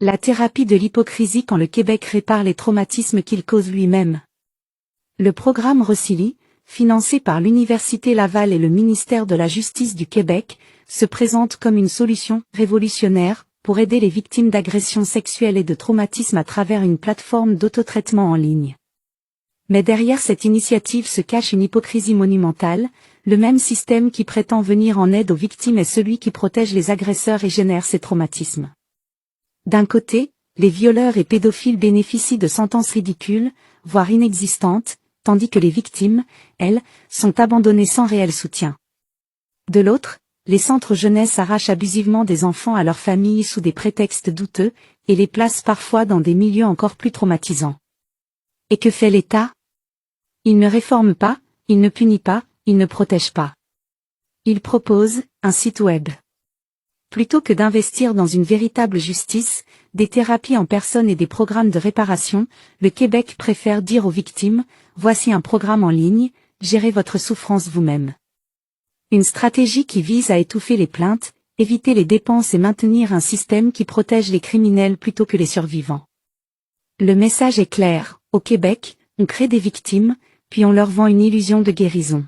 La thérapie de l'hypocrisie quand le Québec répare les traumatismes qu'il cause lui-même. Le programme Rocili, financé par l'Université Laval et le ministère de la Justice du Québec, se présente comme une solution révolutionnaire pour aider les victimes d'agressions sexuelles et de traumatismes à travers une plateforme d'autotraitement en ligne. Mais derrière cette initiative se cache une hypocrisie monumentale. Le même système qui prétend venir en aide aux victimes est celui qui protège les agresseurs et génère ces traumatismes. D'un côté, les violeurs et pédophiles bénéficient de sentences ridicules, voire inexistantes, tandis que les victimes, elles, sont abandonnées sans réel soutien. De l'autre, les centres jeunesse arrachent abusivement des enfants à leurs familles sous des prétextes douteux, et les placent parfois dans des milieux encore plus traumatisants. Et que fait l'État? Il ne réforme pas, il ne punit pas, il ne protège pas. Il propose un site web. Plutôt que d'investir dans une véritable justice, des thérapies en personne et des programmes de réparation, le Québec préfère dire aux victimes, voici un programme en ligne, gérez votre souffrance vous-même. Une stratégie qui vise à étouffer les plaintes, éviter les dépenses et maintenir un système qui protège les criminels plutôt que les survivants. Le message est clair, au Québec, on crée des victimes, puis on leur vend une illusion de guérison.